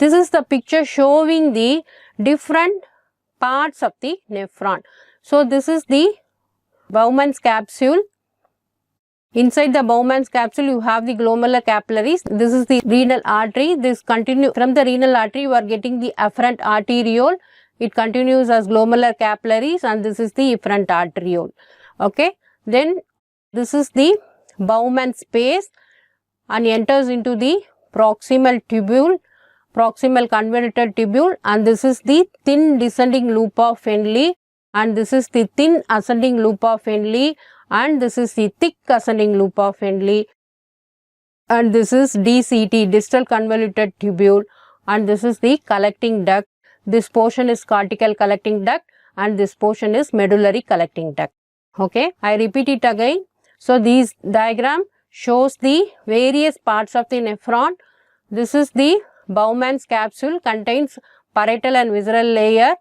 This is the picture showing the different parts of the nephron. So this is the Bowman's capsule. Inside the Bowman's capsule, you have the glomerular capillaries. This is the renal artery. This continue from the renal artery, you are getting the afferent arteriole. It continues as glomerular capillaries, and this is the efferent arteriole. Okay. Then this is the Bowman space and enters into the proximal tubule, proximal convoluted tubule, and this is the thin descending loop of Henle, and this is the thin ascending loop of Henle, and this is the thick ascending loop of Henle, and this is DCT, distal convoluted tubule, and this is the collecting duct. This portion is cortical collecting duct and this portion is medullary collecting duct. Okay, I repeat it again. So this diagram shows the various parts of the nephron. This is the Bowman's capsule, contains parietal and visceral layer.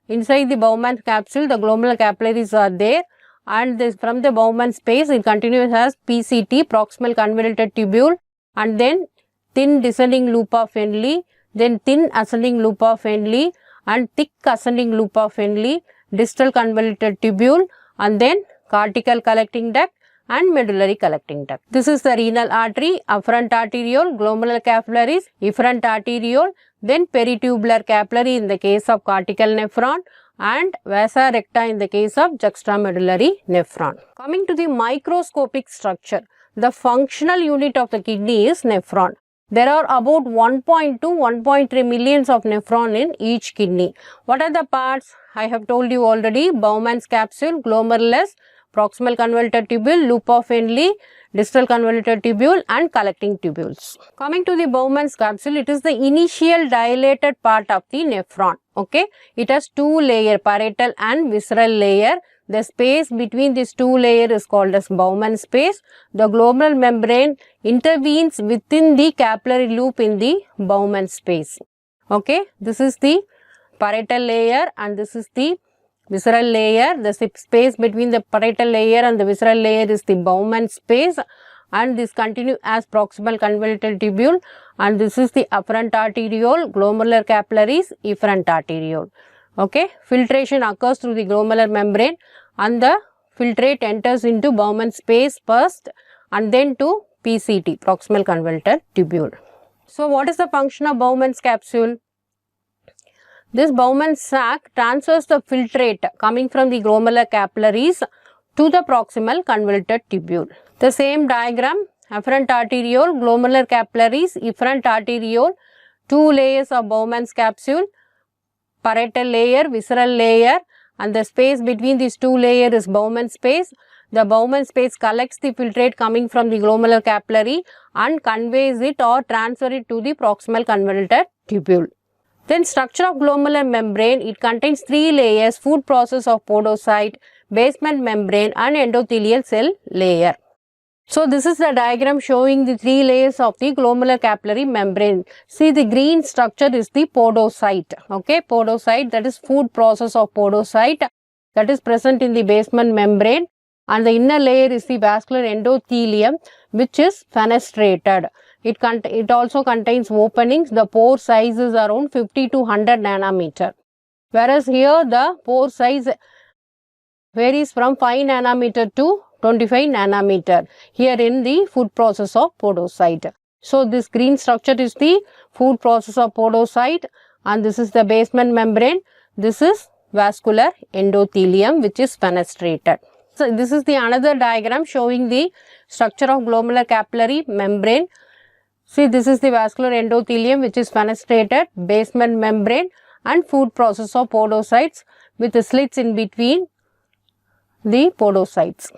Inside the Bowman's capsule, the glomerular capillaries are there, and this from the Bowman space, it continues as PCT, proximal convoluted tubule, and then thin descending loop of Henle, then thin ascending loop of Henle, and thick ascending loop of Henle, distal convoluted tubule, and then cortical collecting duct and medullary collecting duct. This is the renal artery, afferent arteriole, glomerular capillaries, efferent arteriole, then peritubular capillary in the case of cortical nephron, and vasa recta in the case of juxtamedullary nephron. Coming to the microscopic structure, the functional unit of the kidney is nephron. There are about 1.2 to 1.3 millions of nephron in each kidney. What are the parts? I have told you already. Bowman's capsule, glomerulus, proximal convoluted tubule, loop of Henle, distal convoluted tubule, and collecting tubules. Coming to the Bowman's capsule, it is the initial dilated part of the nephron. Okay, it has two layers, parietal and visceral layer. The space between these two layers is called as Bowman space. The glomerular membrane intervenes within the capillary loop in the Bowman space. Okay, this is the parietal layer and this is the visceral layer. The space between the parietal layer and the visceral layer is the Bowman space, and this continues as proximal convoluted tubule, and this is the afferent arteriole, glomerular capillaries, efferent arteriole. Okay, filtration occurs through the glomerular membrane and the filtrate enters into Bowman space first and then to PCT, proximal convoluted tubule. So what is the function of Bowman's capsule? This Bowman sac transfers the filtrate coming from the glomerular capillaries to the proximal convoluted tubule. The same diagram, afferent arteriole, glomerular capillaries, efferent arteriole, two layers of Bowman's capsule, parietal layer, visceral layer, and the space between these two layers is Bowman space. The Bowman space collects the filtrate coming from the glomerular capillary and conveys it or transfer it to the proximal convoluted tubule. Then structure of glomerular membrane, it contains three layers: food process of podocyte, basement membrane, and endothelial cell layer. So this is the diagram showing the three layers of the glomerular capillary membrane. See, the green structure is the podocyte. Okay, podocyte, that is food process of podocyte, that is present in the basement membrane, and the inner layer is the vascular endothelium, which is fenestrated. It also contains openings. The pore size is around 50 to 100 nanometer. Whereas here the pore size varies from 5 nanometer to 25 nanometer here in the food process of podocyte. So this green structure is the food process of podocyte, and this is the basement membrane. This is vascular endothelium, which is fenestrated. So this is the another diagram showing the structure of glomerular capillary membrane. See, this is the vascular endothelium, which is fenestrated, basement membrane, and food process of podocytes with the slits in between the podocytes.